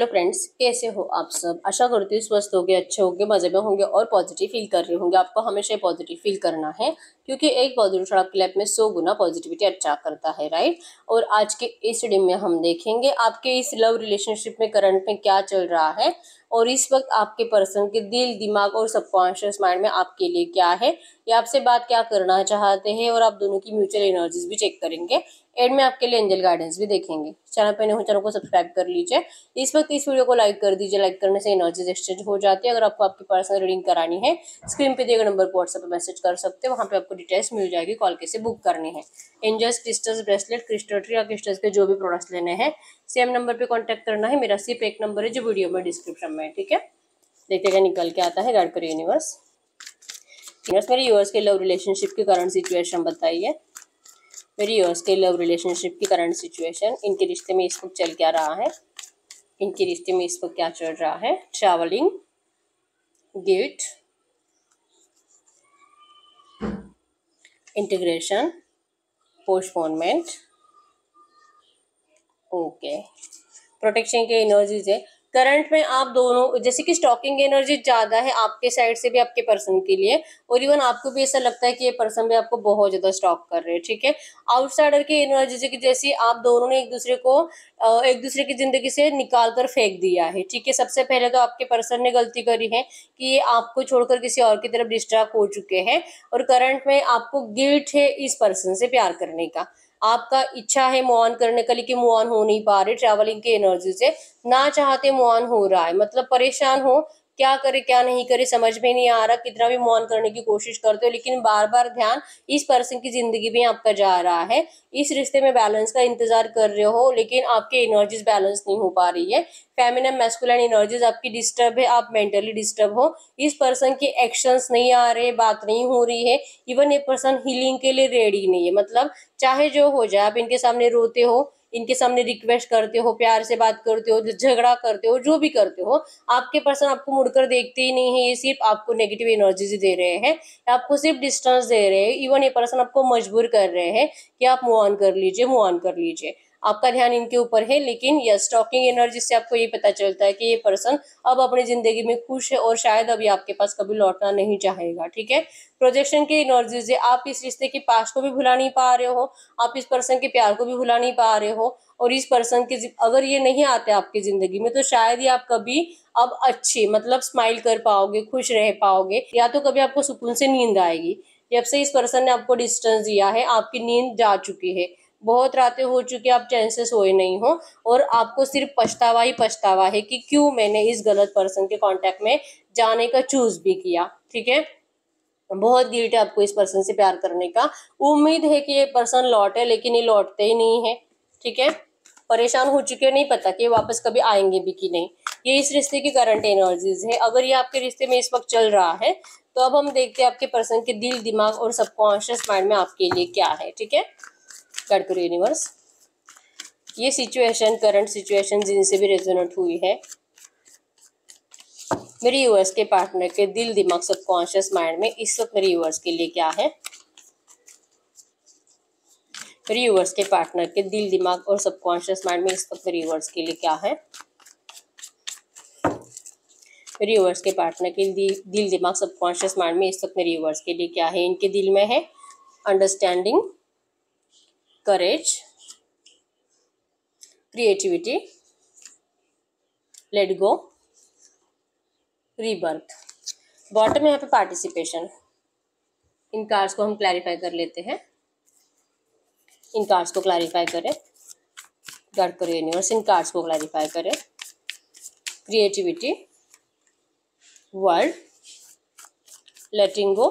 Hello friends, कैसे हो आप सब। आशा करती हूँ स्वस्थ होंगे, अच्छे होंगे, मजे में होंगे और पॉजिटिव फील कर रहे होंगे। आपको हमेशा पॉजिटिव फील करना है क्योंकि एक पॉजिटिव आपकी लाइफ में 100 गुना पॉजिटिविटी अच्छा करता है, राइट। और आज के इस वीडियो में हम देखेंगे आपके इस लव रिलेशनशिप में करंट में क्या चल रहा है और इस वक्त आपके पर्सन के दिल, दिमाग और सबकॉन्शियस माइंड में आपके लिए क्या है, ये आपसे बात क्या करना चाहते हैं और आप दोनों की म्यूचुअल एनर्जीज भी चेक करेंगे। एंड में आपके लिए एंजल गाइडेंस भी देखेंगे। चैनल पे नए हो, चैनल को सब्सक्राइब कर लीजिए। इस वक्त इस वीडियो को लाइक कर दीजिए। लाइक करने से एनर्जीज एक्सचेंज हो जाती है। अगर आपको आपकी पर्सनल रीडिंग करानी है, स्क्रीन पे दिए गए नंबर पर व्हाट्सएप पे मैसेज कर सकते हैं। वहाँ पे आपको डिटेल्स मिल जाएगी, कॉल कैसे बुक करनी है। Angels, crystals, bracelet, crystal tree या क्रिस्टल्स के जो भी प्रोडक्ट्स लेने हैं, सेम नंबर पे कॉन्टैक्ट करना है। मेरा सिर्फ एक नंबर है जो वीडियो में डिस्क्रिप्शन में है, ठीक है। देखिएगा निकल के आता है। गाइड करिए यूनिवर्स। मेरे यूनिवर्स के लव रिलेशनशिप की करंट सिचुएशन बताइए। मेरी यूनिवर्स के लव रिलेशनशिप की करंट सिचुएशन, इनके रिश्ते में इस वक्त चल क्या रहा है, इनके रिश्ते में इस वक्त क्या चल रहा है। Travelling, guilt, integration, postponement, okay. Protection के एनर्जीज है करंट में। आप दोनों जैसे कि स्टॉकिंग एनर्जी ज्यादा है आपके साइड से भी आपके पर्सन के लिए, और इवन आपको भी ऐसा लगता है कि ये पर्सन भी आपको बहुत ज्यादा स्टॉक कर रहे हैं, ठीक है। आउटसाइडर की एनर्जी की जैसे आप दोनों ने एक दूसरे की जिंदगी से निकाल कर फेंक दिया है, ठीक है। सबसे पहले तो आपके पर्सन ने गलती करी है कि ये आपको छोड़कर किसी और की तरफ डिस्ट्रैक्ट हो चुके हैं और करंट में आपको गिल्ट है इस पर्सन से प्यार करने का। आपका इच्छा है मूव ऑन करने का, लेकिन मूव ऑन हो नहीं पा रहे। ट्रैवलिंग की एनर्जी से ना चाहते मूव ऑन हो रहा है, मतलब परेशान हो, क्या करे क्या नहीं करे समझ में नहीं आ रहा। कितना भी मूव ऑन करने की कोशिश करते हो लेकिन बार बार ध्यान इस पर्सन की जिंदगी में आपका जा रहा है। इस रिश्ते में बैलेंस का इंतजार कर रहे हो लेकिन आपके एनर्जीज बैलेंस नहीं हो पा रही है। फेमिनिन मैस्कुलिन एनर्जीज आपकी डिस्टर्ब है, आप मेंटली डिस्टर्ब हो। इस पर्सन के एक्शंस नहीं आ रहे, बात नहीं हो रही है। इवन ये पर्सन हीलिंग के लिए रेडी नहीं है, मतलब चाहे जो हो जाए आप इनके सामने रोते हो, इनके सामने रिक्वेस्ट करते हो, प्यार से बात करते हो, झगड़ा करते हो, जो भी करते हो, आपके पर्सन आपको मुड़कर देखते ही नहीं है। ये सिर्फ आपको नेगेटिव एनर्जीज दे रहे हैं, आपको सिर्फ डिस्टेंस दे रहे हैं। इवन ये पर्सन आपको मजबूर कर रहे हैं कि आप मूव ऑन कर लीजिए, मूव ऑन कर लीजिए। आपका ध्यान इनके ऊपर है, लेकिन यस टॉकिंग एनर्जी से आपको ये पता चलता है कि ये पर्सन अब अपनी जिंदगी में खुश है और शायद अभी आपके पास कभी लौटना नहीं चाहेगा, ठीक है। प्रोजेक्शन की एनर्जी से आप इस रिश्ते के पास्ट को भी भुला नहीं पा रहे हो, आप इस पर्सन के प्यार को भी भुला नहीं पा रहे हो। और इस पर्सन के अगर ये नहीं आते आपकी जिंदगी में तो शायद ही आप कभी अब अच्छी मतलब स्माइल कर पाओगे, खुश रह पाओगे, या तो कभी आपको सुकून से नींद आएगी। जब से इस पर्सन ने आपको डिस्टेंस दिया है आपकी नींद जा चुकी है, बहुत रातें हो चुकी, आप चैन से सोए नहीं हो और आपको सिर्फ पछतावा ही पछतावा है कि क्यों मैंने इस गलत पर्सन के कांटेक्ट में जाने का चूज भी किया, ठीक है। बहुत गिल्ट है आपको इस पर्सन से प्यार करने का। उम्मीद है कि ये पर्सन लौटे लेकिन ये लौटते ही नहीं है, ठीक है। परेशान हो चुके, नहीं पता कि वापस कभी आएंगे भी कि नहीं। ये इस रिश्ते की करंट एनर्जीज है। अगर ये आपके रिश्ते में इस वक्त चल रहा है तो अब हम देखते हैं आपके पर्सन के दिल, दिमाग और सबकॉन्शियस माइंड में आपके लिए क्या है, ठीक है। गाइड करो यूनिवर्स। ये सिचुएशन, करंट सिचुएशन जिनसे भी रेजोनेट हुई है, मेरे यूएस के पार्टनर के दिल, दिमाग, सबकॉन्शियस माइंड में इस वक्त मेरे यूएस के लिए क्या है। मेरे यूएस के पार्टनर के दिल, दिमाग और सबकॉन्शियस माइंड में इस वक्त मेरे यूएस के लिए क्या है। मेरे यूएस के पार्टनर के दिल, दिमाग, सबकॉन्शियस माइंड में इस वक्त मेरे यूएस के लिए क्या है। इनके दिल में है understanding, courage, creativity, let go, rebirth. Bottom में यहाँ पे पार्टिसिपेशन। इन कार्ड्स को हम क्लैरिफाई कर लेते हैं। इन कार्ड्स को क्लैरिफाई करें। गाइड करो यूनिवर्स, इन कार्ड्स को क्लैरिफाई करें। Creativity, world, letting go,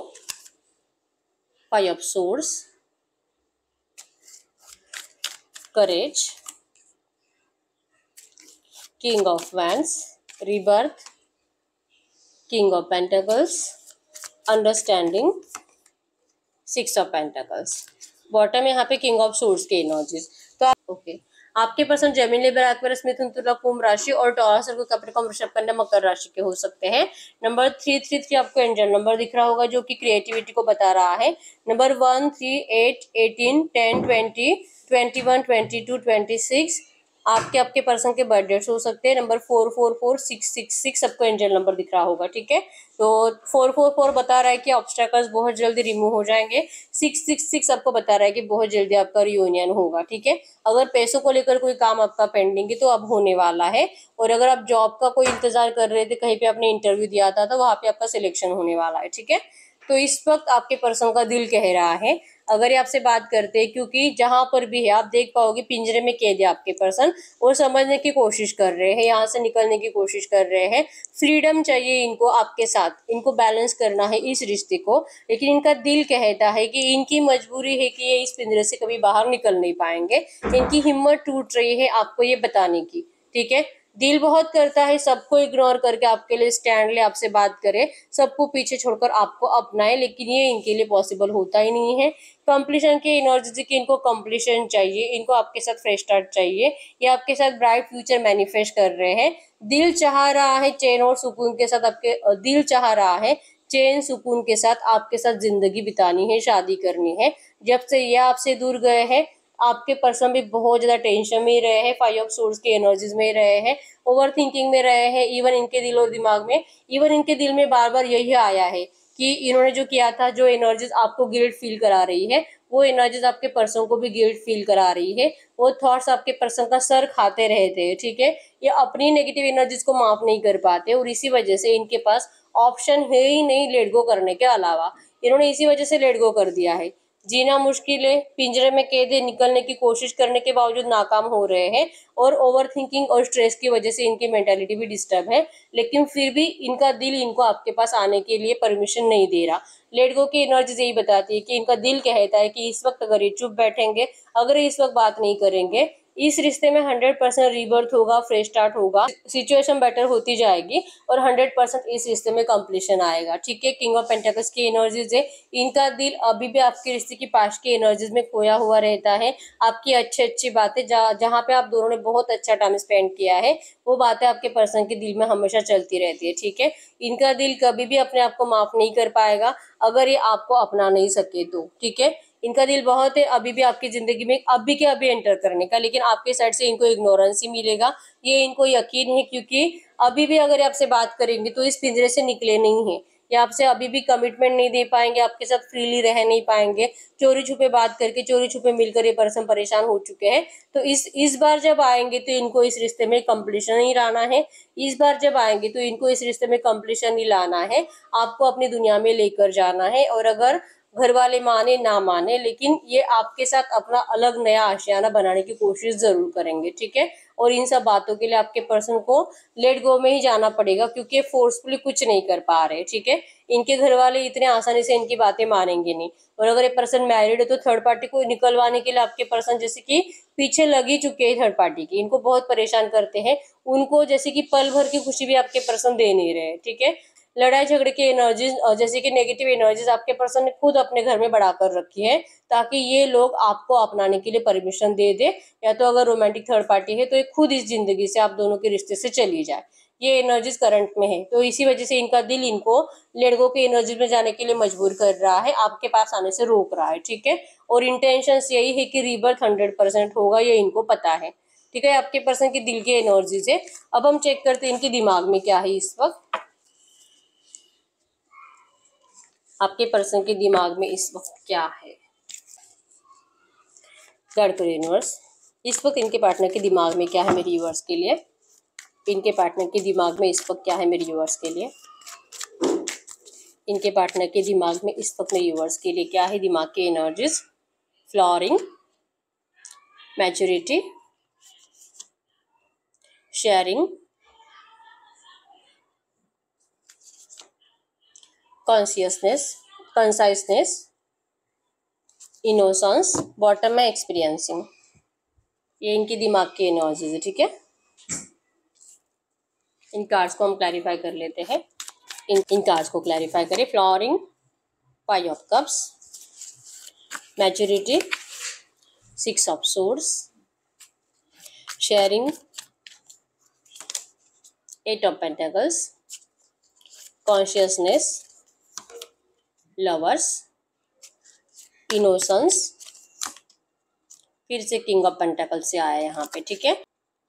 five of source, courage, king of wands, rebirth, king of pentacles, understanding, six of pentacles. Bottom यहाँ पे किंग ऑफ सोर्स के एनर्जीज। तो ओके, आपके पर्सन जेमिनी, लिब्रा, एक्वेरियस, मिथुन, तुला, कुंभ राशि और टॉरस, कैप्रिकॉर्न, वृषभ, कन्या, मकर राशि के हो सकते हैं। नंबर 333 आपको एंजल नंबर दिख रहा होगा जो कि क्रिएटिविटी को बता रहा है। नंबर 1, 3, 8, 18, 10, 20, 21, 22, 26, आपके आपके पर्सन के बर्थ डेट्स हो सकते हैं। नंबर 444666 सबको एंजल नंबर दिख रहा होगा, ठीक है। तो 444 बता रहा है कि ऑब्स्टेकल्स बहुत जल्दी रिमूव हो जाएंगे। 666 आपको बता रहा है कि बहुत जल्दी आपका रियूनियन होगा, ठीक है। अगर पैसों को लेकर कोई काम आपका पेंडिंग है तो अब होने वाला है। और अगर आप जॉब का कोई इंतजार कर रहे थे, कहीं पे आपने इंटरव्यू दिया था, तो वहां पे आपका सिलेक्शन होने वाला है, ठीक है। तो इस वक्त आपके पर्सन का दिल कह रहा है, अगर ये आपसे बात करते हैं, क्योंकि जहां पर भी है आप देख पाओगे पिंजरे में कैद है आपके पर्सन, और समझने की कोशिश कर रहे हैं, यहाँ से निकलने की कोशिश कर रहे हैं। फ्रीडम चाहिए इनको आपके साथ, इनको बैलेंस करना है इस रिश्ते को, लेकिन इनका दिल कहता है कि इनकी मजबूरी है कि ये इस पिंजरे से कभी बाहर निकल नहीं पाएंगे। इनकी हिम्मत टूट रही है आपको ये बताने की, ठीक है। दिल बहुत करता है सबको इग्नोर करके आपके लिए स्टैंड ले, आपसे बात करे, सबको पीछे छोड़कर आपको अपनाए, लेकिन ये इनके लिए पॉसिबल होता ही नहीं है। कंप्लीशन की एनर्जी की इनको कंप्लीशन चाहिए, इनको आपके साथ फ्रेश स्टार्ट चाहिए, ये आपके साथ ब्राइट फ्यूचर मैनिफेस्ट कर रहे हैं। दिल चाह रहा है चैन और सुकून के साथ आपके दिल चाह रहा है चैन सुकून के साथ आपके साथ जिंदगी बितानी है, शादी करनी है। जब से ये आपसे दूर गए हैं, आपके पर्सन भी बहुत ज्यादा टेंशन में रहे हैं, 5 ऑफ सोर्स की एनर्जीज में रहे हैं, ओवर थिंकिंग में रहे हैं। इवन इनके दिल और दिमाग में, इवन इनके दिल में बार बार यही आया है कि इन्होंने जो किया था, जो एनर्जीज आपको गिल्ट फील करा रही है, वो एनर्जीज आपके पर्सन को भी गिल्ट फील करा रही है। वो थॉट्स आपके पर्सन का सर खाते रहते हैं, ठीक है। ये अपनी नेगेटिव एनर्जीज को माफ नहीं कर पाते, और इसी वजह से इनके पास ऑप्शन है ही नहीं लेट गो करने के अलावा। इन्होंने इसी वजह से लेट गो कर दिया है। जीना मुश्किल है, पिंजरे में कैद है, निकलने की कोशिश करने के बावजूद नाकाम हो रहे हैं, और ओवर थिंकिंग और स्ट्रेस की वजह से इनकी मेंटालिटी भी डिस्टर्ब है। लेकिन फिर भी इनका दिल इनको आपके पास आने के लिए परमिशन नहीं दे रहा। लेट गो की एनर्जी यही बताती है कि इनका दिल कहता है कि इस वक्त अगर ये चुप बैठेंगे, अगर ये इस वक्त बात नहीं करेंगे, इस रिश्ते में 100% रीबर्थ होगा, फ्रेश स्टार्ट होगा, सिचुएशन बेटर होती जाएगी, और 100% इस रिश्ते में कंप्लीशन आएगा, ठीक है। किंग ऑफ पेंटाकल्स की एनर्जीज है, इनका दिल अभी भी आपके रिश्ते की पास्ट की एनर्जीज में खोया हुआ रहता है। आपकी अच्छी अच्छी बातें, जहाँ पे आप दोनों ने बहुत अच्छा टाइम स्पेंड किया है, वो बातें आपके पर्सन के दिल में हमेशा चलती रहती है, ठीक है। इनका दिल कभी भी अपने आप को माफ नहीं कर पाएगा अगर ये आपको अपना नहीं सके तो, ठीक है। इनका दिल बहुत है अभी भी आपकी जिंदगी में अभी के अभी एंटर करने का, लेकिन आपके साइड से इनको इग्नोरेंस ही मिलेगा, ये इनको यकीन है, क्योंकि अभी भी अगर आपसे बात करेंगे तो इस पिंजरे से निकले नहीं है। ये आपसे अभी भी कमिटमेंट नहीं दे पाएंगे, आपके साथ फ्रीली रह नहीं पाएंगे। चोरी छुपे बात करके, चोरी छुपे मिलकर ये पर्सन परेशान हो चुके हैं। तो इस बार जब आएंगे तो इनको इस रिश्ते में कंप्लीशन ही लाना है। इस बार जब आएंगे तो इनको इस रिश्ते में कंप्लीशन ही लाना है, आपको अपनी दुनिया में लेकर जाना है। और अगर घर वाले माने ना माने, लेकिन ये आपके साथ अपना अलग नया आशियाना बनाने की कोशिश जरूर करेंगे, ठीक है। और इन सब बातों के लिए आपके पर्सन को लेट गो में ही जाना पड़ेगा, क्योंकि फोर्सफुली कुछ नहीं कर पा रहे, ठीक है। इनके घर वाले इतने आसानी से इनकी बातें मानेंगे नहीं। और अगर ये पर्सन मैरिड है तो थर्ड पार्टी को निकलवाने के लिए आपके पर्सन जैसे कि पीछे लग ही चुके हैं थर्ड पार्टी की, इनको बहुत परेशान करते हैं। उनको जैसे कि पल भर की खुशी भी आपके पर्सन दे नहीं रहे, ठीक है। लड़ाई झगड़े की एनर्जीज, जैसे कि नेगेटिव एनर्जीज आपके पर्सन ने खुद अपने घर में बढ़ाकर रखी है, ताकि ये लोग आपको अपनाने के लिए परमिशन दे दे, या तो अगर रोमांटिक थर्ड पार्टी है तो ये खुद इस जिंदगी से, आप दोनों के रिश्ते से चली जाए। ये एनर्जीज करंट में है, तो इसी वजह से इनका दिल इनको लेडगो की एनर्जी में जाने के लिए मजबूर कर रहा है, आपके पास आने से रोक रहा है, ठीक है। और इंटेंशन यही है कि रीबर्थ 100% होगा, ये इनको पता है, ठीक है। आपके पर्सन की दिल की एनर्जीज है। अब हम चेक करते हैं इनके दिमाग में क्या है इस वक्त। आपके पर्सन के दिमाग में इस वक्त क्या है, गाइड करो यूनिवर्स। इस वक्त इनके पार्टनर के दिमाग में क्या है मेरे व्यूअर्स के लिए। इनके पार्टनर के दिमाग में इस वक्त क्या है मेरे व्यूअर्स के लिए। इनके पार्टनर के दिमाग में इस वक्त मेरे व्यूअर्स के लिए क्या है दिमाग की energies. Flowering, maturity, sharing, consciousness, conciseness, innocence, bottom में एक्सपीरियंसिंग। ये इनकी दिमाग की एनर्जीज है, ठीक है। इन कार्ड्स को हम क्लैरिफाई कर लेते हैं। इन कार्ड्स को क्लैरिफाई करें। Flooring, 5 of cups, maturity, 6 of swords, sharing, 8 of pentacles, consciousness, lovers, innocence, फिर से किंग ऑफ पेंटेकल्स से आया यहाँ पे, ठीक है।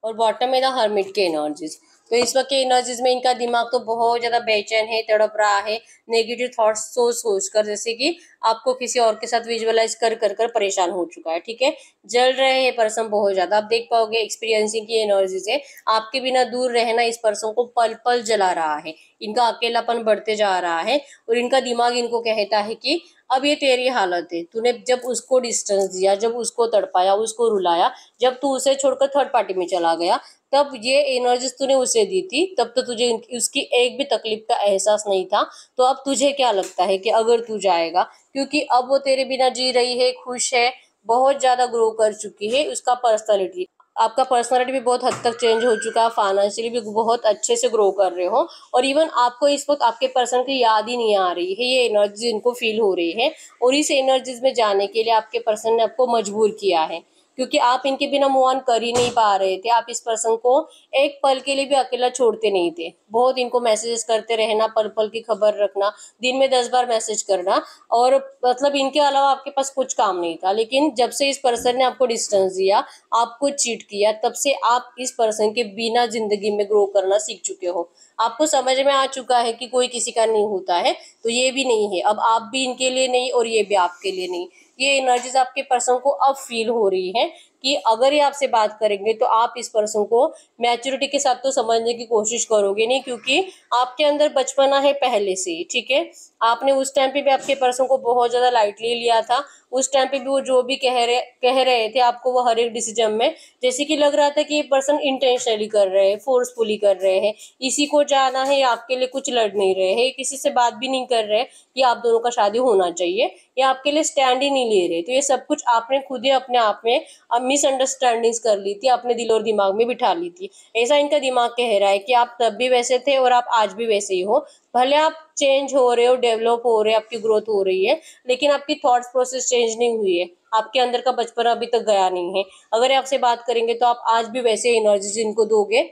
और बॉटम में द हर्मिट के एनर्जीज। तो इस वक्त के एनर्जीज में इनका दिमाग तो बहुत ज्यादा बेचैन है, तड़प रहा है, नेगेटिव थॉट्स सोच कर, जैसे कि आपको किसी और के साथ विजुअलाइज कर कर कर परेशान हो चुका है। ठीक है, जल रहे हैं पर्सन बहुत ज्यादा, आप देख पाओगे एक्सपीरियंसिंग की एनर्जीज है। आपके बिना दूर रहना इस पर्सन को पल पल जला रहा है, इनका अकेलापन बढ़ते जा रहा है और इनका दिमाग इनको कहता है कि अब ये तेरी हालत है, तूने जब उसको डिस्टेंस दिया, जब उसको तड़पाया, उसको रुलाया, जब तू उसे छोड़कर थर्ड पार्टी में चला गया, तब ये एनर्जीज तूने उसे दी थी, तब तो तुझे उसकी एक भी तकलीफ का एहसास नहीं था। तो अब तुझे क्या लगता है कि अगर तू जाएगा, क्योंकि अब वो तेरे बिना जी रही है, खुश है, बहुत ज्यादा ग्रो कर चुकी है, उसका पर्सनालिटी, आपका पर्सनालिटी भी बहुत हद तक चेंज हो चुका है, फाइनेंशियली भी बहुत अच्छे से ग्रो कर रहे हो, और इवन आपको इस वक्त आपके पर्सन की याद ही नहीं आ रही है, ये एनर्जी इनको फील हो रही है। और इस एनर्जीज में जाने के लिए आपके पर्सन ने आपको मजबूर किया है, क्योंकि आप इनके बिना मूव ऑन कर ही नहीं पा रहे थे। आप इस पर्सन को एक पल के लिए भी अकेला छोड़ते नहीं थे, बहुत इनको मैसेजेस करते रहना, पल पल की खबर रखना, दिन में 10 बार मैसेज करना, और मतलब इनके अलावा आपके पास कुछ काम नहीं था। लेकिन जब से इस पर्सन ने आपको डिस्टेंस दिया, आपको चीट किया, तब से आप इस पर्सन के बिना जिंदगी में ग्रो करना सीख चुके हो। आपको समझ में आ चुका है कि कोई किसी का नहीं होता है, तो ये भी नहीं है, अब आप भी इनके लिए नहीं और ये भी आपके लिए नहीं। ये एनर्जीज आपके पर्सन को अब फील हो रही है कि अगर ये आपसे बात करेंगे तो आप इस पर्सन को मैच्योरिटी के साथ तो समझने की कोशिश करोगे नहीं, क्योंकि आपके अंदर बचपना है पहले से ही। ठीक है, आपने उस टाइम पे भी आपके पर्सन को बहुत ज्यादा लाइटली लिया था, उस टाइम पे भी वो जो भी कह रहे थे आपको, वो हर एक डिसीजन में जैसे कि लग रहा था कि ये पर्सन इंटेंशनली कर रहे हैं, फोर्सफुली कर रहे हैं, इसी को जाना है, आपके लिए कुछ लड़ नहीं रहे हैं, किसी से बात भी नहीं कर रहे कि आप दोनों का शादी होना चाहिए, या आपके लिए स्टैंड ही नहीं ले रहे। तो ये सब कुछ आपने खुद ही अपने आप में मिसअंडरस्टैंडिंग्स कर ली थी, अपने दिल और दिमाग में बिठा ली थी। ऐसा इनका दिमाग कह रहा है कि आप तब भी वैसे थे और आप आज भी वैसे ही हो, भले आप चेंज हो रहे हो, डेवलप हो रहे हो, आपकी ग्रोथ हो रही है, लेकिन आपकी थॉट्स प्रोसेस चेंज नहीं हुई है, आपके अंदर का बचपन अभी तक गया नहीं है। अगर ये आपसे बात करेंगे तो आप आज भी वैसे एनर्जीज इनको दोगे।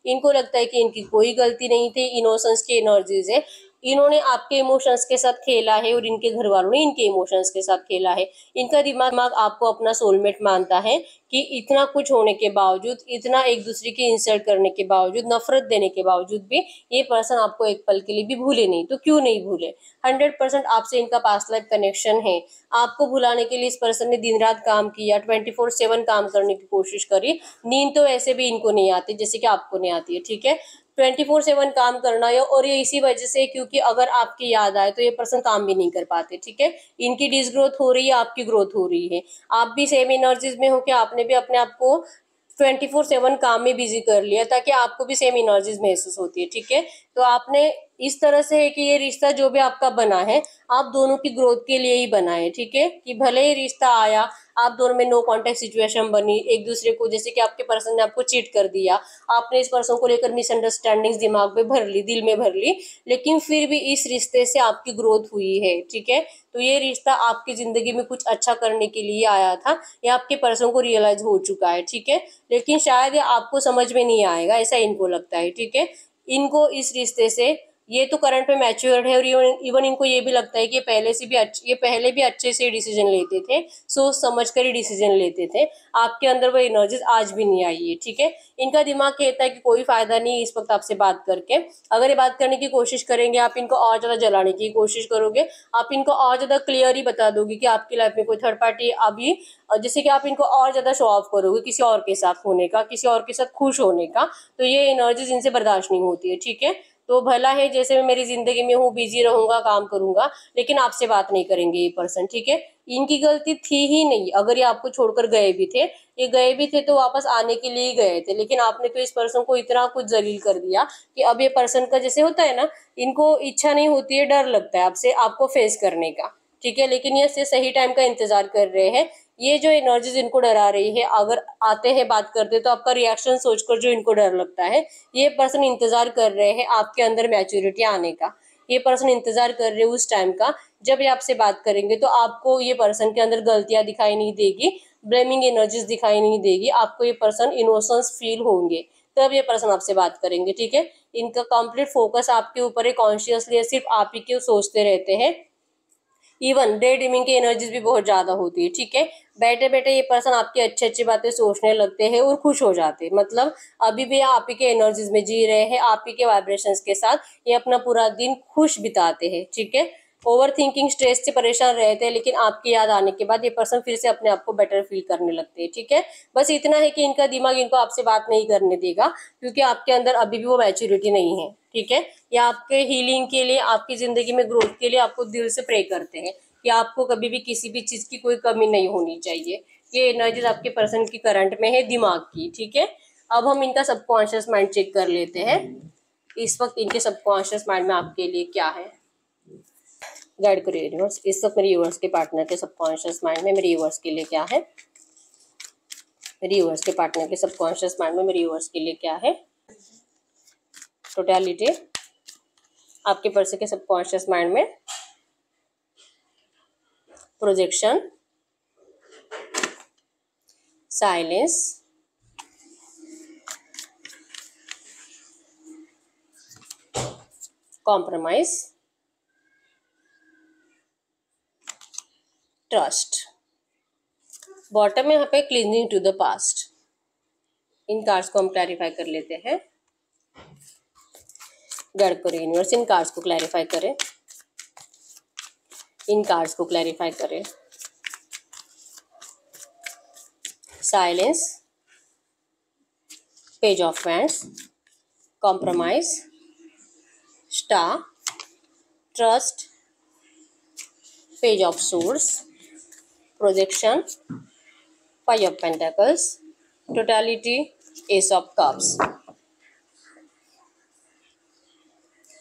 इनको लगता है कि इनकी कोई गलती नहीं थी, इनोसेंस की एनर्जीज है, इन्होंने आपके इमोशंस के साथ खेला है और इनके घर वालों ने इनके इमोशंस के साथ खेला है। इनका दिमाग आपको अपना सोलमेट मानता है कि इतना कुछ होने के बावजूद, इतना एक दूसरे की इंसल्ट करने के बावजूद, नफरत देने के बावजूद भी ये पर्सन आपको एक पल के लिए भी भूले नहीं। तो क्यों नहीं भूले, 100% आपसे इनका पास्ट लाइफ कनेक्शन है। आपको भुलाने के लिए इस पर्सन ने दिन रात काम किया, 24/7 काम करने की कोशिश करी, नींद तो ऐसे भी इनको नहीं आती जैसे कि आपको नहीं आती है। ठीक है, 24/7 काम करना है, और ये इसी वजह से, क्योंकि अगर आपकी याद आए तो ये पर्सन काम भी नहीं कर पाते। ठीक है, इनकी डिसग्रोथ हो रही है, आपकी ग्रोथ हो रही है, आप भी सेम एनर्जीज में हो कि आपने भी अपने आप को 24/7 काम में बिजी कर लिया ताकि आपको भी सेम एनर्जीज महसूस होती है। ठीक है, तो आपने इस तरह से है कि ये रिश्ता जो भी आपका बना है, आप दोनों की ग्रोथ के लिए ही बना है। ठीक है, कि भले ही रिश्ता आया, आप दोनों में नो कॉन्टेक्ट सिचुएशन बनी, एक दूसरे को, जैसे कि आपके पर्सन ने आपको चीट कर दिया, आपने इस पर्सन को लेकर मिसअंडरस्टैंडिंग्स दिमाग में भर ली, दिल में भर ली, लेकिन फिर भी इस रिश्ते से आपकी ग्रोथ हुई है। ठीक है, तो ये रिश्ता आपकी जिंदगी में कुछ अच्छा करने के लिए आया था, ये आपके पर्सन को रियलाइज हो चुका है। ठीक है, लेकिन शायद ये आपको समझ में नहीं आएगा, ऐसा इनको लगता है। ठीक है, इनको इस रिश्ते से, ये तो करंट में मैच्योर्ड है, और इवन इनको ये भी लगता है कि ये पहले भी अच्छे से डिसीजन लेते थे, सोच समझ कर ही डिसीजन लेते थे, आपके अंदर वो एनर्जीज आज भी नहीं आई है। ठीक है, इनका दिमाग कहता है कि कोई फायदा नहीं इस वक्त आपसे बात करके, अगर ये बात करने की कोशिश करेंगे, आप इनको और ज्यादा जलाने की कोशिश करोगे, आप इनको और ज्यादा क्लियर ही बता दोगे कि आपकी लाइफ में कोई थर्ड पार्टी अभी, जैसे कि आप इनको और ज्यादा शो ऑफ करोगे किसी और के साथ होने का, किसी और के साथ खुश होने का, तो ये एनर्जीज इनसे बर्दाश्त नहीं होती है। ठीक है, तो भला है जैसे मैं मेरी जिंदगी में हूँ, बिजी रहूंगा, काम करूंगा, लेकिन आपसे बात नहीं करेंगे ये पर्सन। ठीक है, इनकी गलती थी ही नहीं, अगर ये आपको छोड़कर गए भी थे, ये गए भी थे तो वापस आने के लिए ही गए थे, लेकिन आपने तो इस पर्सन को इतना कुछ जलील कर दिया कि अब ये पर्सन का, जैसे होता है ना, इनको इच्छा नहीं होती है, डर लगता है आपसे, आपको फेस करने का। ठीक है, लेकिन ये सही टाइम का इंतजार कर रहे हैं। ये जो एनर्जीज इनको डरा रही है, अगर आते हैं बात करते तो आपका रिएक्शन सोचकर जो इनको डर लगता है, ये पर्सन इंतजार कर रहे हैं आपके अंदर मैच्योरिटी आने का। ये पर्सन इंतजार कर रहे हैं उस टाइम का जब ये आपसे बात करेंगे तो आपको ये पर्सन के अंदर गलतियां दिखाई नहीं देगी, ब्लेमिंग एनर्जीज दिखाई नहीं देगी, आपको ये पर्सन इनोसेंस फील होंगे, तब ये पर्सन आपसे बात करेंगे। ठीक है, इनका कंप्लीट फोकस आपके ऊपर है, कॉन्शियसली सिर्फ आप ही के सोचते रहते हैं, इवन डे ड्रीमिंग की एनर्जीज भी बहुत ज्यादा होती है, ठीक है। बैठे बैठे ये पर्सन आपकी अच्छी अच्छी बातें सोचने लगते हैं और खुश हो जाते हैं, मतलब अभी भी आप ही के एनर्जीज में जी रहे हैं, आप ही के वाइब्रेशंस के साथ ये अपना पूरा दिन खुश बिताते हैं, ठीक है। ओवर थिंकिंग, स्ट्रेस से परेशान रहते हैं, लेकिन आपकी याद आने के बाद ये पर्सन फिर से अपने आप को बेटर फील करने लगते हैं, ठीक है। बस इतना है कि इनका दिमाग इनको आपसे बात नहीं करने देगा, क्योंकि आपके अंदर अभी भी वो मैच्योरिटी नहीं है, ठीक है। या आपके हीलिंग के लिए, आपकी जिंदगी में ग्रोथ के लिए आपको दिल से प्रे करते हैं कि आपको कभी भी किसी भी चीज की कोई कमी नहीं होनी चाहिए। ये एनर्जीज आपके पर्सन की करंट में है, दिमाग की, ठीक है। अब हम इनका सबकॉन्शियस माइंड चेक कर लेते हैं, इस वक्त इनके सबकॉन्शियस माइंड में आपके लिए क्या है। गाइड करिए यूनिवर्स, इस वक्त मेरे यूनिवर्स के पार्टनर के सबकॉन्शियस माइंड में मेरे यूनिवर्स के लिए क्या है। मेरे यूनिवर्स के पार्टनर के सबकॉन्शियस माइंड में मेरे यूनिवर्स के लिए क्या है। टोटलिटी आपके पर्सन के सबकॉन्शियस माइंड में, projection, silence, compromise, trust. Bottom में यहाँ पे क्लीनिंग टू द पास्ट। इन कार्ड्स को हम क्लैरिफाई कर लेते हैं। गाइड करें यूनिवर्स, इन कार्ड्स को क्लैरिफाई करें, इन कार्ड्स को क्लैरिफाई करें। Silence, page of wands, compromise, star, trust, page of swords, projection, five of pentacles, totality, ace of cups.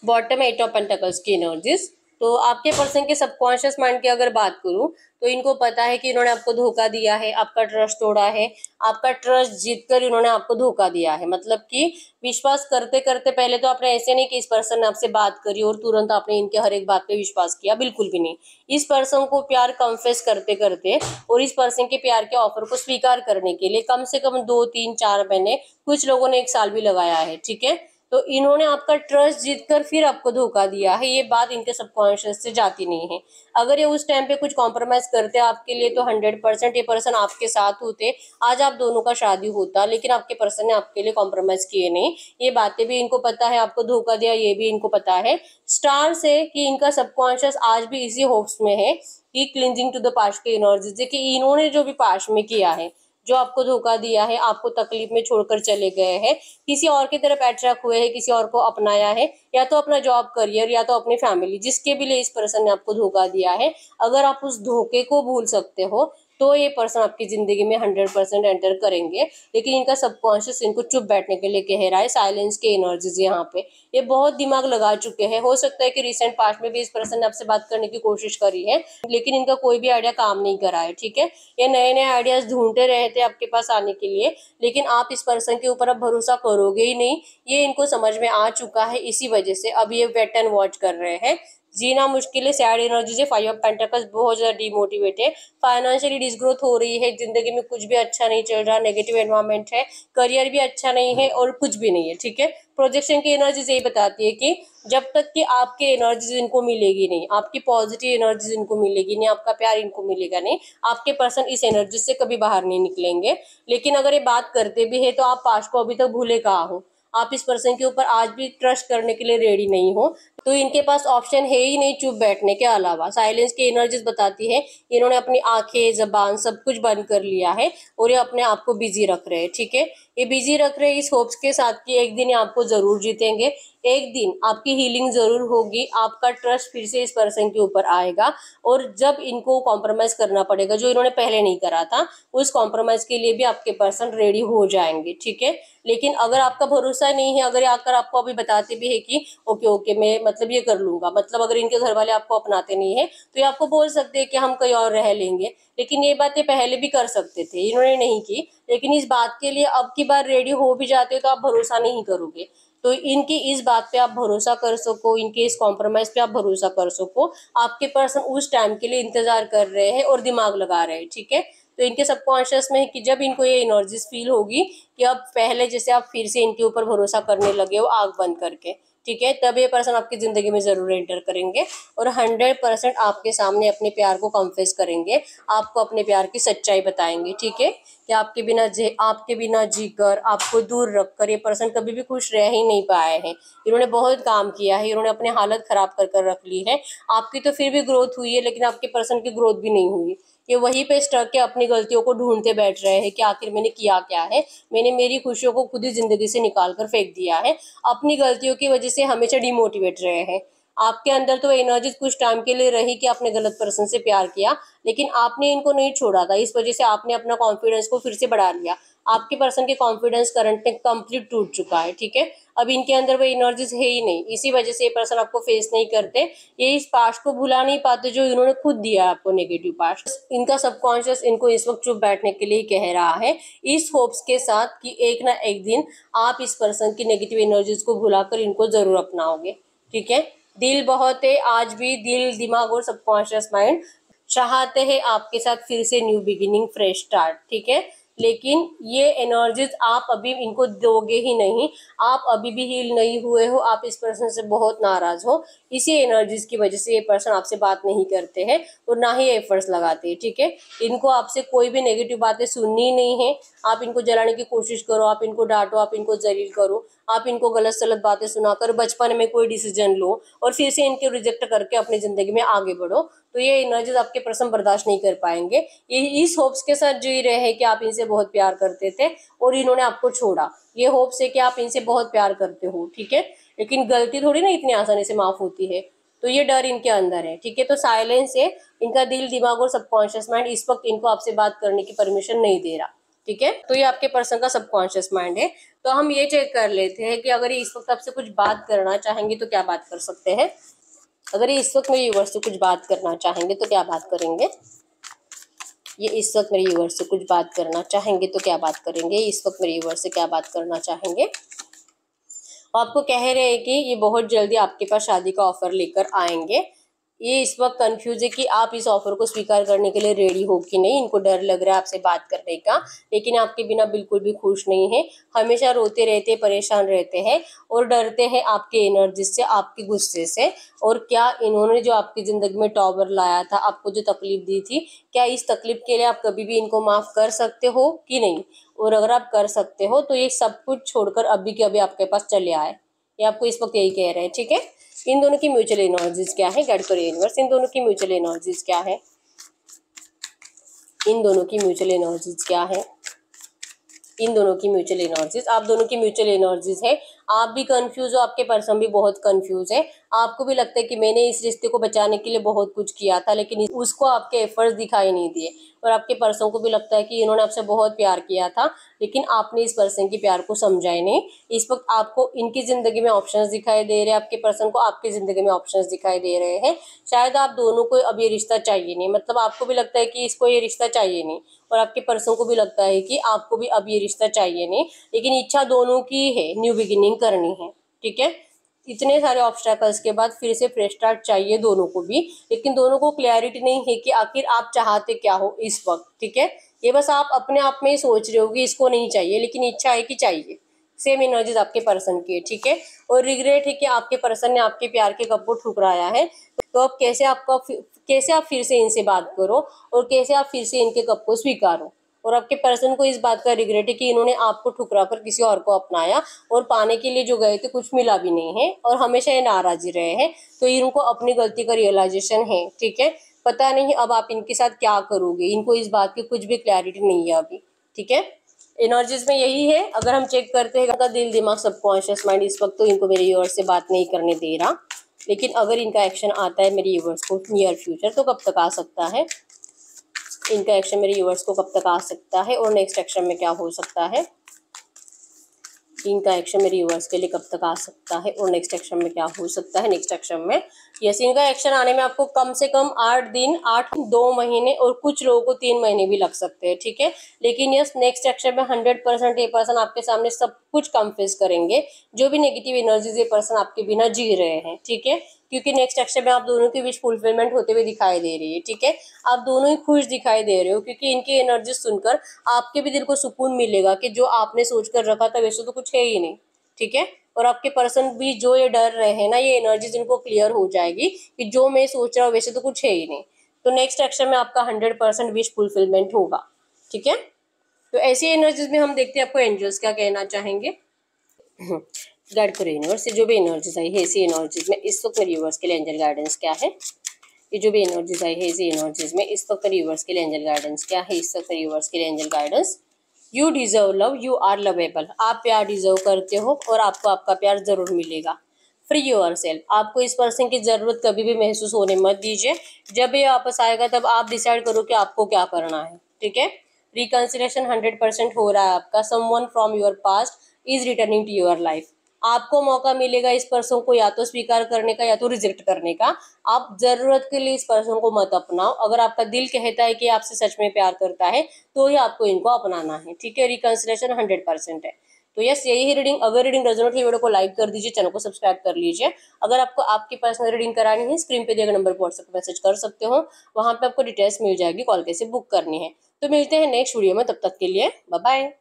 Bottom eight of pentacles की एनर्जीज। तो आपके पर्सन के सबकॉन्शियस माइंड की अगर बात करूं तो इनको पता है कि इन्होंने आपको धोखा दिया है, आपका ट्रस्ट तोड़ा है, आपका ट्रस्ट जीतकर इन्होंने आपको धोखा दिया है। मतलब कि विश्वास करते करते पहले तो आपने ऐसे नहीं कि इस पर्सन ने आपसे बात करी और तुरंत आपने इनके हर एक बात पे विश्वास किया, बिल्कुल भी नहीं। इस पर्सन को प्यार कन्फेस करते करते और इस पर्सन के प्यार के ऑफर को स्वीकार करने के लिए कम से कम 2-3-4 महीने, कुछ लोगों ने 1 साल भी लगाया है, ठीक है। तो इन्होंने आपका ट्रस्ट जीतकर फिर आपको धोखा दिया है, ये बात इनके सबकॉन्शियस से जाती नहीं है। अगर ये उस टाइम पे कुछ कॉम्प्रोमाइज करते आपके लिए तो 100% ये पर्सन आपके साथ होते, आज आप दोनों का शादी होता, लेकिन आपके पर्सन ने आपके लिए कॉम्प्रोमाइज किए नहीं। ये बातें भी इनको पता है, आपको धोखा दिया ये भी इनको पता है। स्टार से कि इनका सबकॉन्शियस आज भी इसी होप्स में है कि क्लिंजिंग टू द पास्ट की एनर्जी, कि इन्होंने जो भी पास्ट में किया है, जो आपको धोखा दिया है, आपको तकलीफ में छोड़कर चले गए हैं, किसी और की तरफ अट्रैक्ट हुए हैं, किसी और को अपनाया है, या तो अपना जॉब करियर या तो अपनी फैमिली, जिसके भी लिए इस पर्सन ने आपको धोखा दिया है, अगर आप उस धोखे को भूल सकते हो तो ये पर्सन आपकी जिंदगी में 100% एंटर करेंगे। लेकिन इनका सबकॉन्शियस इनको चुप बैठने के लिए कह रहा है। साइलेंस के एनर्जीज यहाँ पे, ये बहुत दिमाग लगा चुके हैं। हो सकता है कि रिसेंट पास्ट में भी इस पर्सन ने आपसे बात करने की कोशिश करी है, लेकिन इनका कोई भी आइडिया काम नहीं करा है, ठीक है। ये नए नए आइडियाज ढूंढते रहे थे आपके पास आने के लिए, लेकिन आप इस पर्सन के ऊपर अब भरोसा करोगे ही नहीं, ये इनको समझ में आ चुका है। इसी वजह से अब ये वेट एंड वॉच कर रहे हैं। जीना मुश्किल है, सैड एनर्जी से, 5 ऑफ पेंटिकल्स बहुत ज्यादा डिमोटिवेट है, फाइनेंशियली डिसग्रोथ हो रही है, जिंदगी में कुछ भी अच्छा नहीं चल रहा, नेगेटिव एनवायरमेंट है, करियर भी अच्छा नहीं है और कुछ भी नहीं है, ठीक है। प्रोजेक्शन की एनर्जीज यही बताती है कि जब तक कि आपके एनर्जीज इनको मिलेगी नहीं, आपकी पॉजिटिव एनर्जीज इनको मिलेगी नहीं, आपका प्यार इनको मिलेगा नहीं, आपके पर्सन इस एनर्जी से कभी बाहर नहीं निकलेंगे। लेकिन अगर ये बात करते भी है तो आप पास्ट को अभी तक भूले कहाँ हो, आप इस पर्सन के ऊपर आज भी ट्रस्ट करने के लिए रेडी नहीं हो, तो इनके पास ऑप्शन है ही नहीं चुप बैठने के अलावा। साइलेंस की एनर्जीज बताती है इन्होंने अपनी आंखें, जबान सब कुछ बंद कर लिया है और ये अपने आप को बिजी रख रहे हैं, ठीक है। ये बिजी रख रहे हैं इस होप्स के साथ कि एक दिन ये आपको जरूर जीतेंगे, एक दिन आपकी हीलिंग जरूर होगी, आपका ट्रस्ट फिर से इस पर्सन के ऊपर आएगा, और जब इनको कॉम्प्रोमाइज करना पड़ेगा जो इन्होंने पहले नहीं करा था, उस कॉम्प्रोमाइज के लिए भी आपके पर्सन रेडी हो जाएंगे, ठीक है। लेकिन अगर आपका भरोसा नहीं है, अगर आकर आपको अभी बताते भी है कि ओके ओके मैं मतलब ये कर लूंगा, मतलब अगर इनके घर वाले आपको अपनाते नहीं है तो ये आपको बोल सकते हैं कि हम कहीं और रह लेंगे, लेकिन ये बातें पहले भी कर सकते थे, इन्होंने नहीं की। लेकिन इस बात के लिए अब की बार रेडी हो भी जाते हो तो आप भरोसा नहीं करोगे, तो इनकी इस बात पे आप भरोसा कर सको, इनके इस कॉम्प्रोमाइज पे आप भरोसा कर सको, आपके पर्सन उस टाइम के लिए इंतजार कर रहे हैं और दिमाग लगा रहे हैं, ठीक है। तो इनके सबकॉन्शियस में है कि जब इनको ये एनर्जीज फील होगी कि अब पहले जैसे आप फिर से इनके ऊपर भरोसा करने लगे हो आंख बंद करके, ठीक है, तब ये पर्सन आपकी जिंदगी में जरूर एंटर करेंगे और 100% आपके सामने अपने प्यार को कन्फेस करेंगे, आपको अपने प्यार की सच्चाई बताएंगे। ठीक है, कि आपके बिना जीकर, आपको दूर रखकर ये पर्सन कभी भी खुश रह ही नहीं पाए हैं। इन्होंने बहुत काम किया है, इन्होंने अपनी हालत खराब कर रख ली है। आपकी तो फिर भी ग्रोथ हुई है, लेकिन आपके पर्सन की ग्रोथ भी नहीं हुई। ये वहीं पे स्टक के अपनी गलतियों को ढूंढते बैठ रहे हैं कि आखिर मैंने किया क्या है। मैंने मेरी खुशियों को खुद ही जिंदगी से निकाल कर फेंक दिया है। अपनी गलतियों की वजह से हमेशा डिमोटिवेट रहे हैं। आपके अंदर तो एनर्जी कुछ टाइम के लिए रही कि आपने गलत पर्सन से प्यार किया, लेकिन आपने इनको नहीं छोड़ा था। इस वजह से आपने अपना कॉन्फिडेंस को फिर से बढ़ा लिया। आपके पर्सन के कॉन्फिडेंस करंट में कंप्लीट टूट चुका है। ठीक है, अब इनके अंदर वो एनर्जीज है ही नहीं। इसी वजह से ये पर्सन आपको फेस नहीं करते। ये इस पास्ट को भुला नहीं पाते जो इन्होंने खुद दिया आपको, नेगेटिव पास्ट। इनका सबकॉन्शियस इनको इस वक्त चुप बैठने के लिए कह रहा है, इस होप्स के साथ कि एक ना एक दिन आप इस पर्सन की नेगेटिव एनर्जीज को भुलाकर इनको जरूर अपनाओगे। ठीक है, दिल बहुत है, आज भी दिल, दिमाग और सबकॉन्शियस माइंड चाहते हैं आपके साथ फिर से न्यू बिगिनिंग, फ्रेश स्टार्ट। ठीक है, लेकिन ये एनर्जीज आप अभी इनको दोगे ही नहीं। आप अभी भी हील नहीं हुए हो, आप इस पर्सन से बहुत नाराज हो। इसी एनर्जीज की वजह से ये पर्सन आपसे बात नहीं करते हैं और ना ही एफर्ट्स लगाते हैं। ठीक है, इनको आपसे कोई भी नेगेटिव बातें सुननी नहीं है। आप इनको जलाने की कोशिश करो, आप इनको डांटो, आप इनको जलील करो, आप इनको गलत सलत बातें सुनाकर बचपन में कोई डिसीजन लो और फिर से इनके रिजेक्ट करके अपनी जिंदगी में आगे बढ़ो, तो ये एनर्जीज आपके पर्सन बर्दाश्त नहीं कर पाएंगे। ये इस होप्स के साथ जी रहे हैं कि आप इनसे बहुत प्यार करते थे और इन्होंने आपको छोड़ा। ये होप्स है कि आप इनसे बहुत प्यार करते हो। ठीक है, लेकिन गलती थोड़ी ना इतनी आसानी से माफ होती है, तो ये डर इनके अंदर है। ठीक है, तो साइलेंस है, इनका दिल, दिमाग और सबकॉन्शियस माइंड इस वक्त इनको आपसे बात करने की परमिशन नहीं दे रहा। ठीक है, तो ये आपके पर्सन का सबकॉन्शियस माइंड है। तो हम ये चेक कर लेते हैं कि अगर ये इस वक्त आपसे कुछ बात करना चाहेंगे तो क्या बात कर सकते हैं। अगर ये इस वक्त मेरे व्यूअर्स से कुछ बात करना चाहेंगे तो क्या बात करेंगे। ये इस वक्त मेरे व्यूअर्स से कुछ बात करना चाहेंगे तो क्या बात करेंगे। इस वक्त मेरे व्यूअर्स से क्या बात करना चाहेंगे। आपको कह रहे हैं कि ये बहुत जल्दी आपके पास शादी का ऑफर लेकर आएंगे। ये इस वक्त कंफ्यूज है कि आप इस ऑफर को स्वीकार करने के लिए रेडी हो कि नहीं। इनको डर लग रहा है आपसे बात करने का, लेकिन आपके बिना बिल्कुल भी खुश नहीं है। हमेशा रोते रहते, परेशान रहते हैं और डरते हैं आपके एनर्जी से, आपके गुस्से से। और क्या इन्होंने जो आपकी जिंदगी में टॉवर लाया था, आपको जो तकलीफ दी थी, क्या इस तकलीफ के लिए आप कभी भी इनको माफ कर सकते हो कि नहीं। और अगर आप कर सकते हो तो ये सब कुछ छोड़कर अभी के अभी आपके पास चले आए। ये आपको इस वक्त यही कह रहे हैं। ठीक है, इन दोनों की म्यूचुअल एनर्जीज क्या है, गाइड करो यूनिवर्स। इन दोनों की म्यूचुअल एनर्जीज क्या है, इन दोनों की म्यूचुअल एनर्जीज क्या है, इन दोनों की म्यूचुअल एनर्जीज। आप दोनों की म्यूचुअल एनर्जीज है। आप भी कंफ्यूज हो, आपके पर्सन भी बहुत कंफ्यूज है। आपको भी लगता है कि मैंने इस रिश्ते को बचाने के लिए बहुत कुछ किया था, लेकिन उसको आपके एफर्ट्स दिखाई नहीं दिए। और आपके पर्सन को भी लगता है कि इन्होंने आपसे बहुत प्यार किया था, लेकिन आपने इस पर्सन के प्यार को समझा ही नहीं। इस वक्त आपको इनकी जिंदगी में ऑप्शंस दिखाई दे रहे हैं, आपके पर्सन को आपकी जिंदगी में ऑप्शंस दिखाई दे रहे हैं। शायद आप दोनों को अब ये रिश्ता चाहिए नहीं, मतलब आपको भी लगता है कि इसको ये रिश्ता चाहिए नहीं, और आपके पर्सन को भी लगता है कि आपको भी अब ये रिश्ता चाहिए नहीं, लेकिन इच्छा दोनों की है, न्यू बिगिनिंग करनी है। ठीक है, इतने सारे ऑब्स्टैकल्स के बाद फिर से फ्रेश स्टार्ट चाहिए दोनों को भी, लेकिन दोनों को क्लैरिटी नहीं है कि आखिर आप चाहते क्या हो इस वक्त। ठीक है, ये बस आप अपने आप में ही सोच रहे हो कि इसको नहीं चाहिए, लेकिन इच्छा है कि चाहिए। सेम एनर्जीज आपके पर्सन की है। ठीक है, और रिग्रेट है कि आपके पर्सन ने आपके प्यार के कप को ठुकराया है। तो अब कैसे आप फिर से इनसे बात करो और कैसे आप फिर से इनके कप को स्वीकारो। और आपके पर्सन को इस बात का रिग्रेट है कि इन्होंने आपको ठुकरा कर किसी और को अपनाया और पाने के लिए जो गए थे कुछ मिला भी नहीं है, और हमेशा ये नाराज ही रहे हैं। तो इनको अपनी गलती का रियलाइजेशन है। ठीक है, पता नहीं अब आप इनके साथ क्या करोगे, इनको इस बात की कुछ भी क्लैरिटी नहीं है अभी। ठीक है, एनर्जीज में यही है। अगर हम चेक करते हैं इनका दिल, दिमाग, सबकॉन्शियस माइंड इस वक्त तो इनको मेरे व्यूअर्स से बात नहीं करने दे रहा, लेकिन अगर इनका एक्शन आता है मेरे व्यूअर्स को नियर फ्यूचर, तो कब तक आ सकता है इनका एक्शन मेरे व्यूअर्स को, कब तक आ सकता है, और नेक्स्ट एक्शन में क्या हो सकता है। इनका एक्शन मेरे व्यूअर्स के लिए कब तक आ सकता है और नेक्स्ट एक्शन में क्या हो सकता है। नेक्स्ट एक्शन में यस, इनका एक्शन आने में आपको कम से कम 8 दिन, 2 महीने और कुछ लोगों को 3 महीने भी लग सकते हैं। ठीक है, लेकिन यस, नेक्स्ट एक्शन में 100% ये पर्सन आपके सामने सब कुछ कन्फेस करेंगे, जो भी नेगेटिव एनर्जीज ये पर्सन आपके बिना जी रहे हैं। ठीक है, क्योंकि नेक्स्ट एक्शन में आप दोनों की विश फुलफिलमेंट होते हुए दिखाई दे रही है। ठीक है, आप दोनों ही खुश दिखाई दे रहे हो, क्योंकि इनकी एनर्जी सुनकर आपके भी दिल को सुकून मिलेगा कि जो आपने सोच कर रखा था वैसे तो कुछ है ही नहीं। ठीक है, और आपके पर्सन भी जो ये डर रहे हैं ना, ये एनर्जीज इनको क्लियर हो जाएगी कि जो मैं सोच रहा हूँ वैसे तो कुछ है ही नहीं। तो नेक्स्ट एक्शन में आपका 100% विश फुलफिलमेंट होगा। ठीक है, तो ऐसी एनर्जीज में हम देखते हैं आपको एंजल्स क्या कहना चाहेंगे। गाइड करो यूनिवर्स से जो भी एनर्जीज आई है इसी एनर्जीज में इस वक्त मेरे यूनिवर्स के लिए एंजल गाइडेंस क्या है। ये जो भी एनर्जीज आई है इसी एनर्जीज में इस वक्त मेरे यूनिवर्स के लिए एंजल गाइडेंस क्या है। इस वक्त मेरे यूनिवर्स के लिए angel guidance, you deserve love, you are lovable. आप प्यार डिजर्व करते हो और आपको आपका प्यार जरूर मिलेगा। फ्री योर सेल्फ, आपको इस पर्सन की जरूरत कभी भी महसूस होने मत दीजिए। जब ये वापस आएगा तब आप डिसाइड करो कि आपको क्या करना है। ठीक है, रिकंसिलेशन 100% हो रहा है आपका। Someone from your past is returning to your life. आपको मौका मिलेगा इस पर्सन को या तो स्वीकार करने का या तो रिजेक्ट करने का। आप जरूरत के लिए इस पर्सन को मत अपनाओ। अगर आपका दिल कहता है कि आपसे सच में प्यार करता है तो ही आपको इनको अपनाना है। ठीक है, रिकंसिलेशन 100% है। तो यस, यही है रीडिंग। अगर रीडिंग रेजोनेट हुई वीडियो को लाइक कर दीजिए, चैनल को सब्सक्राइब कर लीजिए। अगर आपको आपकी पर्सनल रीडिंग करानी है स्क्रीन पे दिए गए नंबर पर व्हाट्सएप मैसेज कर सकते हो, वहां पे आपको डिटेल्स मिल जाएगी, कॉल कैसे बुक करनी है। तो मिलते हैं नेक्स्ट वीडियो में, तब तक के लिए बाय बाय।